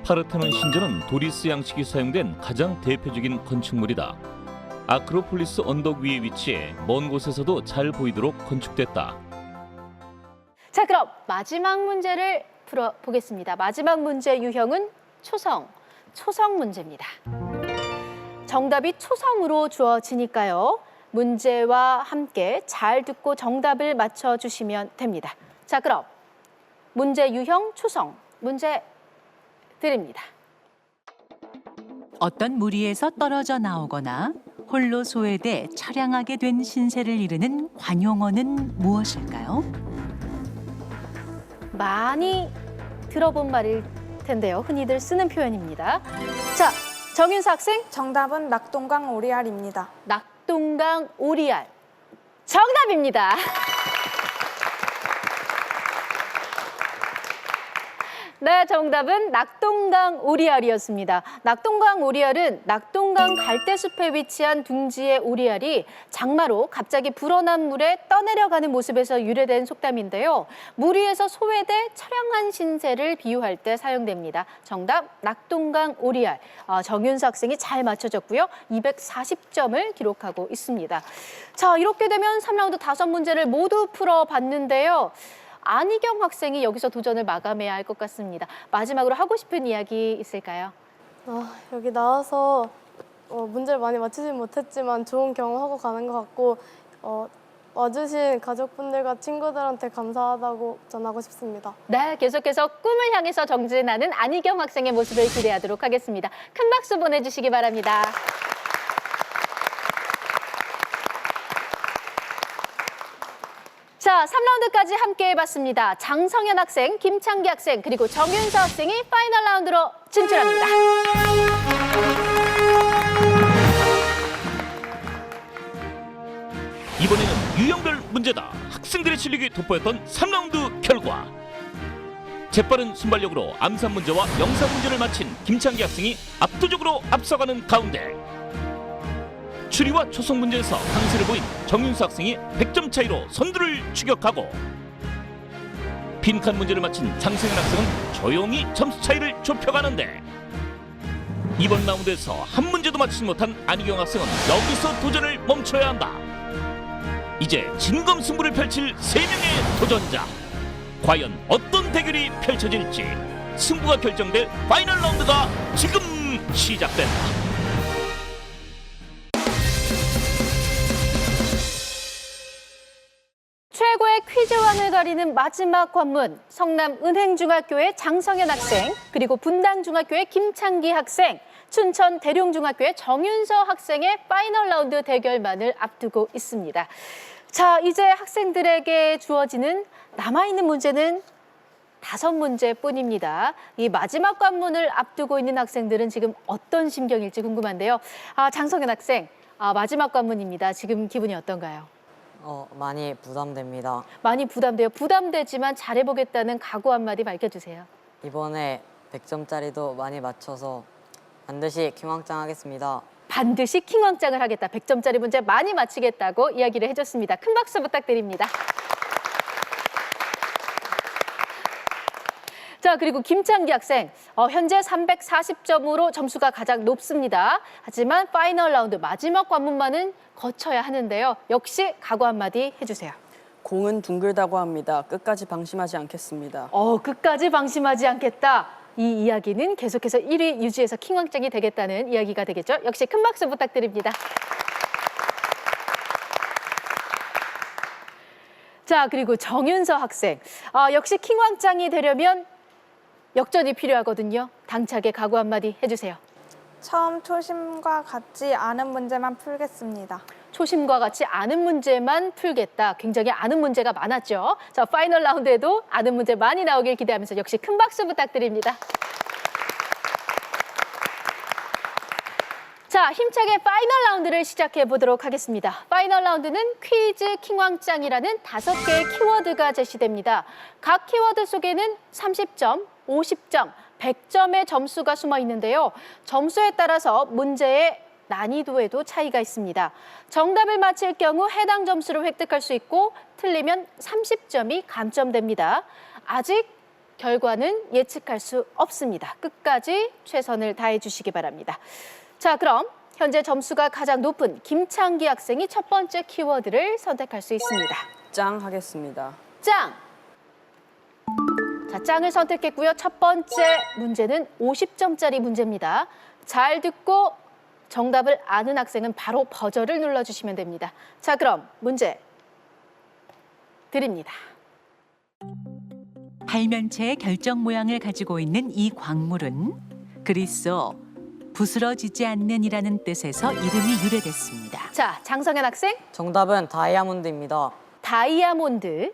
파르테논 신전은 도리스 양식이 사용된 가장 대표적인 건축물이다. 아크로폴리스 언덕 위에 위치해 먼 곳에서도 잘 보이도록 건축됐다. 자, 그럼 마지막 문제를 풀어보겠습니다. 마지막 문제 유형은 초성 문제입니다. 정답이 초성으로 주어지니까요. 문제와 함께 잘 듣고 정답을 맞춰주시면 됩니다. 자, 그럼 문제 유형 초성 문제 드립니다. 어떤 무리에서 떨어져 나오거나 홀로 소외돼 처량하게 된 신세를 이르는 관용어는 무엇일까요? 많이 들어본 말일 텐데요. 흔히들 쓰는 표현입니다. 자, 정윤수 학생, 정답은 낙동강 오리알입니다. 낙동강 오리알. 정답입니다. 네, 정답은 낙동강 오리알이었습니다. 낙동강 오리알은 낙동강 갈대숲에 위치한 둥지의 오리알이 장마로 갑자기 불어난 물에 떠내려가는 모습에서 유래된 속담인데요. 물 위에서 소외돼 처량한 신세를 비유할 때 사용됩니다. 정답 낙동강 오리알. 정윤수 학생이 잘 맞춰줬고요. 240점을 기록하고 있습니다. 자, 이렇게 되면 3라운드 5문제를 모두 풀어봤는데요. 안희경 학생이 여기서 도전을 마감해야 할 것 같습니다. 마지막으로 하고 싶은 이야기 있을까요? 여기 나와서 문제를 많이 맞추진 못했지만 좋은 경험하고 가는 것 같고 와주신 가족분들과 친구들한테 감사하다고 전하고 싶습니다. 네, 계속해서 꿈을 향해서 정진하는 안희경 학생의 모습을 기대하도록 하겠습니다. 큰 박수 보내주시기 바랍니다. 자, 3라운드까지 함께 해봤습니다. 장성현 학생, 김창기 학생, 그리고 정윤서 학생이 파이널 라운드로 진출합니다. 이번에는 유형별 문제다. 학생들의 실력이 돋보였던 3라운드 결과. 재빠른 순발력으로 암산 문제와 영상 문제를 마친 김창기 학생이 압도적으로 앞서가는 가운데 추리와 초성 문제에서 강세를 보인 정윤수 학생이 100점 차이로 선두를 추격하고 빈칸 문제를 마친 장성현 학생은 조용히 점수 차이를 좁혀가는데 이번 라운드에서 한 문제도 맞히지 못한 안희경 학생은 여기서 도전을 멈춰야 한다. 이제 진검승부를 펼칠 3명의 도전자. 과연 어떤 대결이 펼쳐질지 승부가 결정될 파이널 라운드가 지금 시작된다. 최고의 퀴즈왕을 가리는 마지막 관문, 성남 은행중학교의 장성현 학생, 그리고 분당중학교의 김창기 학생, 춘천 대룡중학교의 정윤서 학생의 파이널 라운드 대결만을 앞두고 있습니다. 자, 이제 학생들에게 주어지는 남아있는 문제는 5문제뿐입니다. 이 마지막 관문을 앞두고 있는 학생들은 지금 어떤 심경일지 궁금한데요. 장성현 학생, 마지막 관문입니다. 지금 기분이 어떤가요? 많이 부담됩니다. 많이 부담돼요. 부담되지만 잘해보겠다는 각오 한마디 밝혀주세요. 이번에 100점짜리도 많이 맞춰서 반드시 킹왕짱 하겠습니다. 반드시 킹왕짱을 하겠다. 100점짜리 문제 많이 맞히겠다고 이야기를 해줬습니다. 큰 박수 부탁드립니다. 자, 그리고 김창기 학생, 현재 340점으로 점수가 가장 높습니다. 하지만 파이널 라운드 마지막 관문만은 거쳐야 하는데요. 역시 각오 한마디 해주세요. 공은 둥글다고 합니다. 끝까지 방심하지 않겠습니다. 끝까지 방심하지 않겠다. 이 이야기는 계속해서 1위 유지해서 킹왕짱이 되겠다는 이야기가 되겠죠. 역시 큰 박수 부탁드립니다. 자, 그리고 정윤서 학생. 역시 킹왕짱이 되려면 역전이 필요하거든요. 당차게 각오 한마디 해주세요. 처음 초심과 같지 않은 문제만 풀겠습니다. 초심과 같이 아는 문제만 풀겠다. 굉장히 아는 문제가 많았죠. 자, 파이널 라운드에도 아는 문제 많이 나오길 기대하면서 역시 큰 박수 부탁드립니다. 자, 힘차게 파이널 라운드를 시작해 보도록 하겠습니다. 파이널 라운드는 퀴즈 킹왕짱이라는 5개의 키워드가 제시됩니다. 각 키워드 속에는 30점, 50점, 100점의 점수가 숨어 있는데요. 점수에 따라서 문제의 난이도에도 차이가 있습니다. 정답을 맞힐 경우 해당 점수를 획득할 수 있고 틀리면 30점이 감점됩니다. 아직 결과는 예측할 수 없습니다. 끝까지 최선을 다해 주시기 바랍니다. 자, 그럼 현재 점수가 가장 높은 김창기 학생이 첫 번째 키워드를 선택할 수 있습니다. 짱 하겠습니다. 짱! 자, 짱을 선택했고요. 첫 번째 문제는 50점짜리 문제입니다. 잘 듣고 정답을 아는 학생은 바로 버저를 눌러주시면 됩니다. 자, 그럼 문제 드립니다. 팔면체의 결정 모양을 가지고 있는 이 광물은 그리스어 부스러지지 않는이라는 뜻에서 이름이 유래됐습니다. 자, 장성현 학생, 정답은 다이아몬드입니다. 다이아몬드.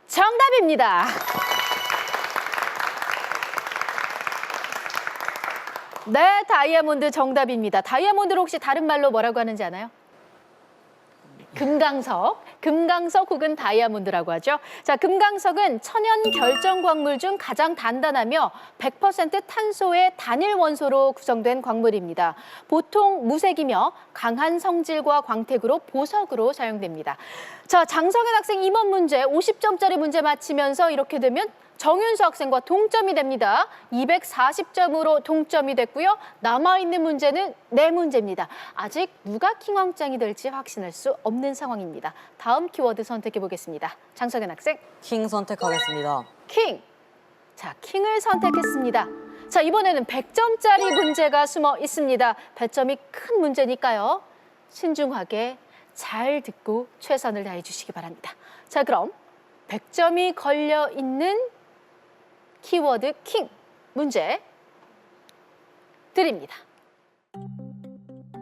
정답입니다. 네, 다이아몬드 정답입니다. 다이아몬드를 혹시 다른 말로 뭐라고 하는지 아나요? 금강석 혹은 다이아몬드라고 하죠. 자, 금강석은 천연 결정 광물 중 가장 단단하며 100% 탄소의 단일 원소로 구성된 광물입니다. 보통 무색이며 강한 성질과 광택으로 보석으로 사용됩니다. 자, 장성현 학생 이번 문제 50점짜리 문제 맞히면서 이렇게 되면 정윤수 학생과 동점이 됩니다. 240점으로 동점이 됐고요. 남아있는 문제는 4문제입니다. 아직 누가 킹왕짱이 될지 확신할 수 없는 상황입니다. 다음 키워드 선택해 보겠습니다. 장성현 학생. 킹 선택하겠습니다. 킹. 자, 킹을 선택했습니다. 자, 이번에는 100점짜리 문제가 숨어 있습니다. 배점이 큰 문제니까요. 신중하게 잘 듣고 최선을 다해 주시기 바랍니다. 자, 그럼 100점이 걸려 있는 키워드 킹 문제 드립니다.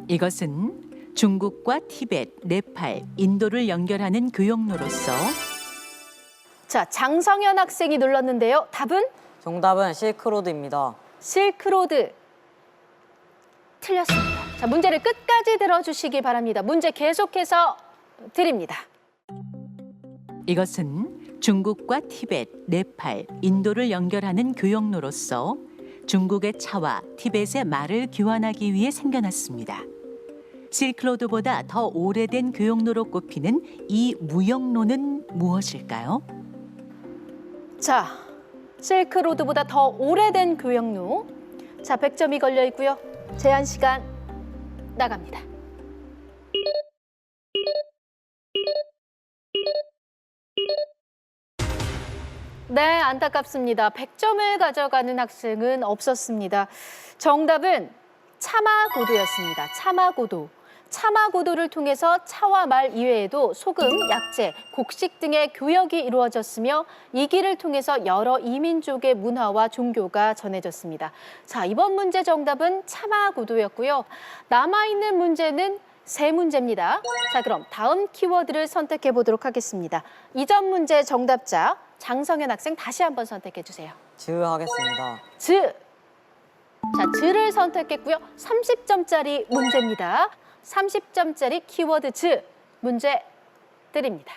이것은 중국과 티벳, 네팔, 인도를 연결하는 교역로로서 자, 장성현 학생이 눌렀는데요. 답은 정답은 실크로드입니다. 실크로드. 틀렸습니다. 자, 문제를 끝까지 들어주시기 바랍니다. 문제 계속해서 드립니다. 이것은 중국과 티벳, 네팔, 인도를 연결하는 교역로로서 중국의 차와 티벳의 말을 교환하기 위해 생겨났습니다. 실크로드보다 더 오래된 교역로로 꼽히는 이 무역로는 무엇일까요? 자, 실크로드보다 더 오래된 교역로. 자, 100점이 걸려 있고요. 제한 시간 나갑니다. 네, 안타깝습니다. 100점을 가져가는 학생은 없었습니다. 정답은 차마고도였습니다. 차마고도. 차마고도를 통해서 차와 말 이외에도 소금, 약재, 곡식 등의 교역이 이루어졌으며 이 길을 통해서 여러 이민족의 문화와 종교가 전해졌습니다. 자, 이번 문제 정답은 차마고도였고요. 남아있는 문제는 3문제입니다. 자, 그럼 다음 키워드를 선택해 보도록 하겠습니다. 이전 문제 정답자 장성현 학생 다시 한번 선택해 주세요. 즈 하겠습니다. 즈. 자, 즈를 선택했고요. 30점짜리 문제입니다. 30점짜리 키워드 즈 문제 드립니다.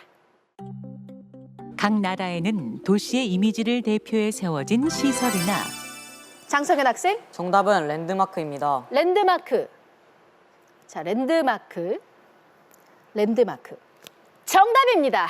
각 나라에는 도시의 이미지를 대표해 세워진 시설이나 장성현 학생, 정답은 랜드마크입니다. 랜드마크. 자, 랜드마크. 정답입니다.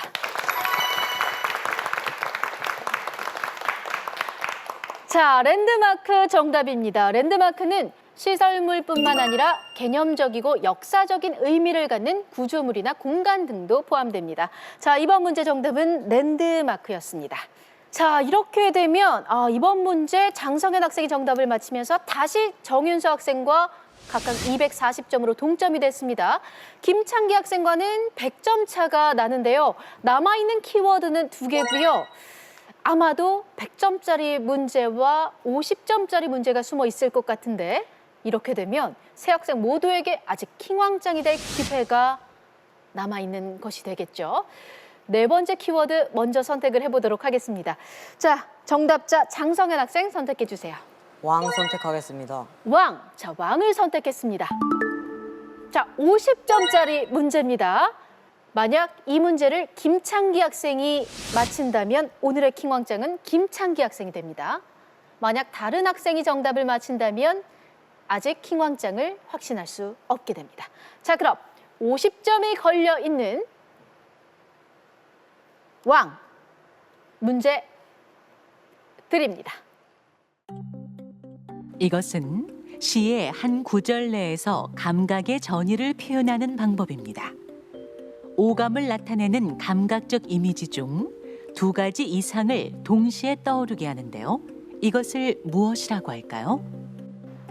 자, 랜드마크 정답입니다. 랜드마크는 시설물뿐만 아니라 개념적이고 역사적인 의미를 갖는 구조물이나 공간 등도 포함됩니다. 자, 이번 문제 정답은 랜드마크였습니다. 자, 이렇게 되면 이번 문제 장성현 학생이 정답을 맞히면서 다시 정윤수 학생과 각각 240점으로 동점이 됐습니다. 김창기 학생과는 100점 차가 나는데요. 남아있는 키워드는 2개고요. 아마도 100점짜리 문제와 50점짜리 문제가 숨어 있을 것 같은데 이렇게 되면 세 학생 모두에게 아직 킹왕짱이 될 기회가 남아있는 것이 되겠죠. 네 번째 키워드 먼저 선택을 해보도록 하겠습니다. 자, 정답자 장성현 학생 선택해 주세요. 왕 선택하겠습니다. 왕. 자, 왕을 선택했습니다. 자, 50점짜리 문제입니다. 만약 이 문제를 김창기 학생이 맞힌다면 오늘의 킹왕짱은 김창기 학생이 됩니다. 만약 다른 학생이 정답을 맞힌다면 아직 킹왕짱을 확신할 수 없게 됩니다. 자, 그럼 50점이 걸려 있는 왕 문제 드립니다. 이것은 시의 한 구절 내에서 감각의 전이를 표현하는 방법입니다. 오감을 나타내는 감각적 이미지 중 두 가지 이상을 동시에 떠오르게 하는데요. 이것을 무엇이라고 할까요?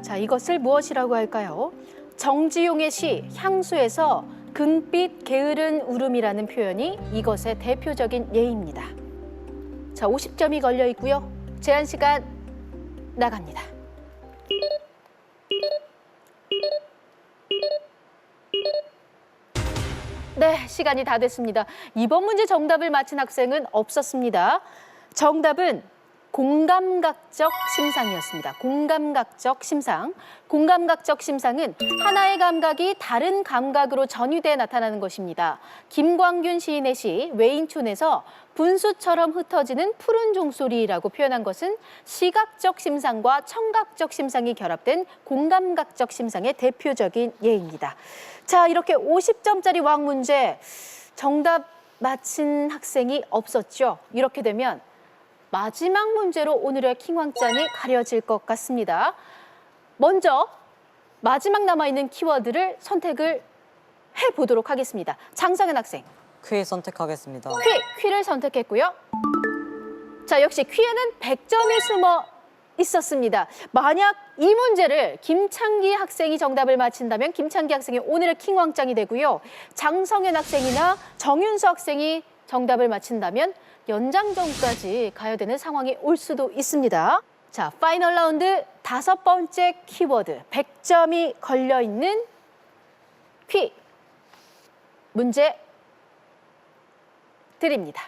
자, 이것을 무엇이라고 할까요? 정지용의 시 향수에서 금빛 게으른 울음이라는 표현이 이것의 대표적인 예입니다. 자, 50점이 걸려 있고요. 제한 시간 나갑니다. 네, 시간이 다 됐습니다. 이번 문제 정답을 맞힌 학생은 없었습니다. 정답은 공감각적 심상이었습니다. 공감각적 심상. 공감각적 심상은 하나의 감각이 다른 감각으로 전이돼 나타나는 것입니다. 김광균 시인의 시 외인촌에서 분수처럼 흩어지는 푸른 종소리라고 표현한 것은 시각적 심상과 청각적 심상이 결합된 공감각적 심상의 대표적인 예입니다. 자, 이렇게 50점짜리 왕 문제 정답 맞힌 학생이 없었죠. 이렇게 되면 마지막 문제로 오늘의 킹왕짱이 가려질 것 같습니다. 먼저 마지막 남아있는 키워드를 선택을 해보도록 하겠습니다. 장성현 학생. 퀴 선택하겠습니다. 퀴를 선택했고요. 자, 역시 퀴에는 100점이 숨어 있었습니다. 만약 이 문제를 김창기 학생이 정답을 맞힌다면 김창기 학생이 오늘의 킹왕짱이 되고요. 장성현 학생이나 정윤수 학생이 정답을 맞힌다면 연장전까지 가야 되는 상황이 올 수도 있습니다. 자, 파이널 라운드 5번째 키워드 100점이 걸려있는 퀴 문제 드립니다.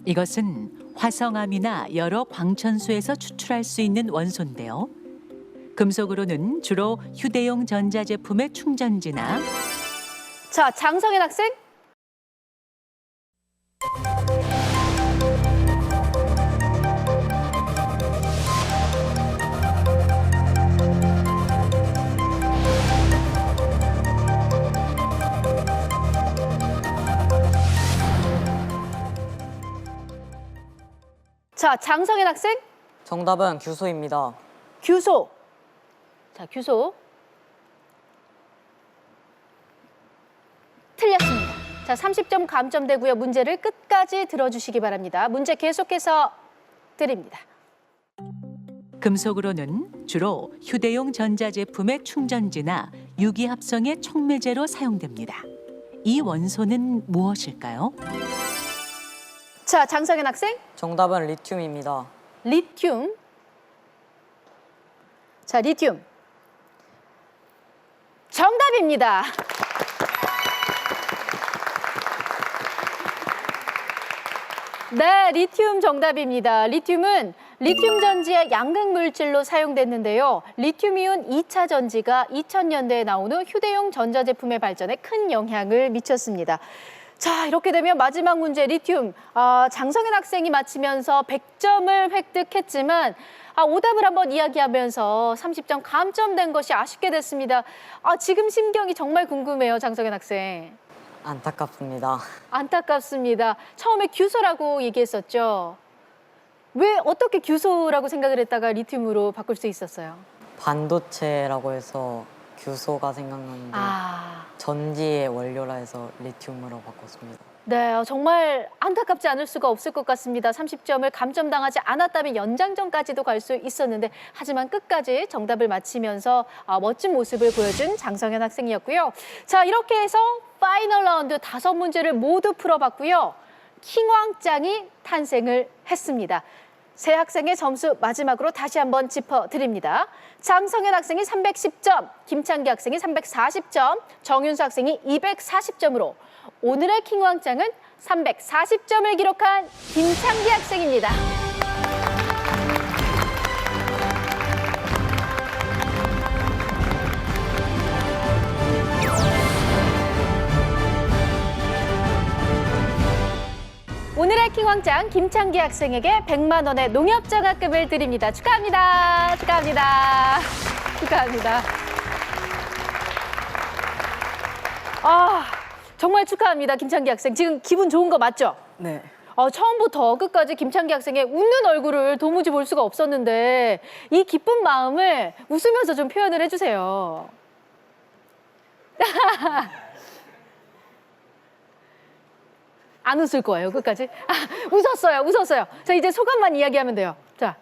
이것은 화성암이나 여러 광천수에서 추출할 수 있는 원소인데요. 금속으로는 주로 휴대용 전자제품의 충전지나 자, 장성현 학생. 자, 장성현 학생. 정답은 규소입니다. 규소. 자, 규소. 틀렸습니다. 자, 30점 감점되고요. 문제를 끝까지 들어주시기 바랍니다. 문제 계속해서 드립니다. 금속으로는 주로 휴대용 전자제품의 충전지나 유기합성의 촉매제로 사용됩니다. 이 원소는 무엇일까요? 자, 장성현 학생. 정답은 리튬입니다. 리튬. 자, 리튬. 정답입니다. 네, 리튬 정답입니다. 리튬은 리튬 전지의 양극 물질로 사용됐는데요. 리튬이온 2차 전지가 2000년대에 나온 후 휴대용 전자제품의 발전에 큰 영향을 미쳤습니다. 자, 이렇게 되면 마지막 문제 리튬. 장성현 학생이 맞히면서 100점을 획득했지만 오답을 한번 이야기하면서 30점 감점된 것이 아쉽게 됐습니다. 지금 심경이 정말 궁금해요, 장성현 학생. 안타깝습니다. 안타깝습니다. 처음에 규소라고 얘기했었죠. 왜 어떻게 규소라고 생각을 했다가 리튬으로 바꿀 수 있었어요? 반도체라고 해서 규소가 생각났는데 아, 전지의 원료라 해서 리튬으로 바꿨습니다. 네, 정말 안타깝지 않을 수가 없을 것 같습니다. 30점을 감점당하지 않았다면 연장전까지도 갈 수 있었는데 하지만 끝까지 정답을 맞히면서 멋진 모습을 보여준 장성현 학생이었고요. 자, 이렇게 해서 파이널 라운드 5문제를 모두 풀어봤고요. 킹왕짱이 탄생을 했습니다. 세 학생의 점수 마지막으로 다시 한번 짚어드립니다. 장성현 학생이 310점, 김창기 학생이 340점, 정윤수 학생이 240점으로 오늘의 킹왕짱은 340점을 기록한 김창기 학생입니다. 오늘의 킹왕짱 김창기 학생에게 100만 원의 농협장학금을 드립니다. 축하합니다. 축하합니다. 축하합니다. 정말 축하합니다. 김창기 학생. 지금 기분 좋은 거 맞죠? 네. 처음부터 끝까지 김창기 학생의 웃는 얼굴을 도무지 볼 수가 없었는데 이 기쁜 마음을 웃으면서 좀 표현을 해주세요. 안 웃을 거예요, 끝까지. 웃었어요. 자, 이제 소감만 이야기하면 돼요. 자.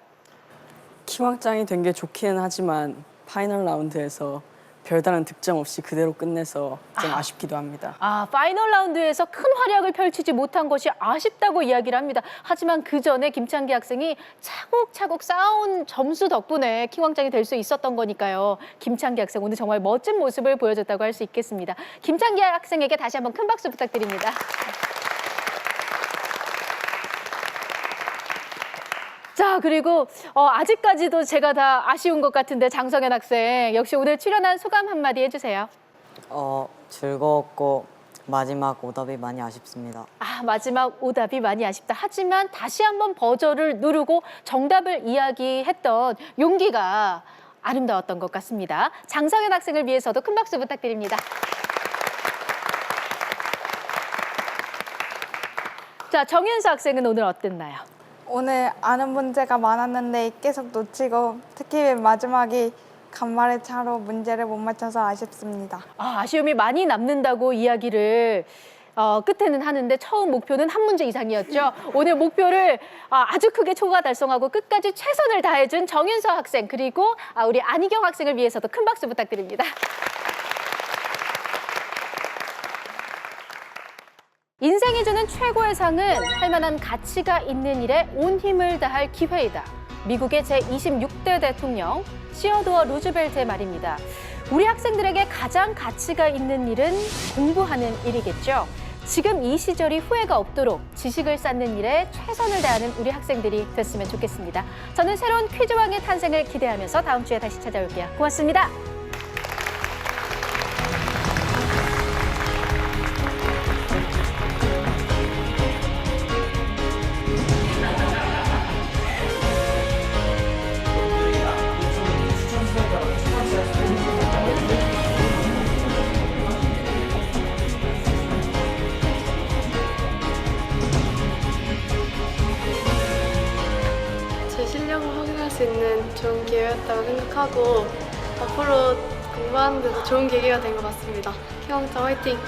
킹왕짱이 된 게 좋기는 하지만 파이널 라운드에서 별다른 득점 없이 그대로 끝내서 좀 아쉽기도 합니다. 파이널 라운드에서 큰 활약을 펼치지 못한 것이 아쉽다고 이야기를 합니다. 하지만 그 전에 김창기 학생이 차곡차곡 쌓아온 점수 덕분에 킹왕짱이 될 수 있었던 거니까요. 김창기 학생 오늘 정말 멋진 모습을 보여줬다고 할 수 있겠습니다. 김창기 학생에게 다시 한번 큰 박수 부탁드립니다. 자, 그리고 아직까지도 제가 다 아쉬운 것 같은데 장성현 학생 역시 오늘 출연한 소감 한마디 해주세요. 즐거웠고 마지막 오답이 많이 아쉽습니다. 마지막 오답이 많이 아쉽다. 하지만 다시 한번 버저를 누르고 정답을 이야기했던 용기가 아름다웠던 것 같습니다. 장성현 학생을 위해서도 큰 박수 부탁드립니다. 자, 정윤수 학생은 오늘 어땠나요? 오늘 아는 문제가 많았는데 계속 놓치고 특히 마지막에 간말의 차로 문제를 못 맞춰서 아쉽습니다. 아쉬움이 많이 남는다고 이야기를 끝에는 하는데 처음 목표는 한 문제 이상이었죠. 오늘 목표를 아주 크게 초과 달성하고 끝까지 최선을 다해준 정윤서 학생 그리고 우리 안희경 학생을 위해서도 큰 박수 부탁드립니다. 인생이 주는 최고의 상은 할 만한 가치가 있는 일에 온 힘을 다할 기회이다. 미국의 제26대 대통령 시어도어 루즈벨트의 말입니다. 우리 학생들에게 가장 가치가 있는 일은 공부하는 일이겠죠. 지금 이 시절이 후회가 없도록 지식을 쌓는 일에 최선을 다하는 우리 학생들이 됐으면 좋겠습니다. 저는 새로운 퀴즈왕의 탄생을 기대하면서 다음 주에 다시 찾아올게요. 고맙습니다. 제 실력을 확인할 수 있는 좋은 기회였다고 생각하고 앞으로 공부하는 데도 좋은 계기가 된 것 같습니다. 킹왕짱 화이팅!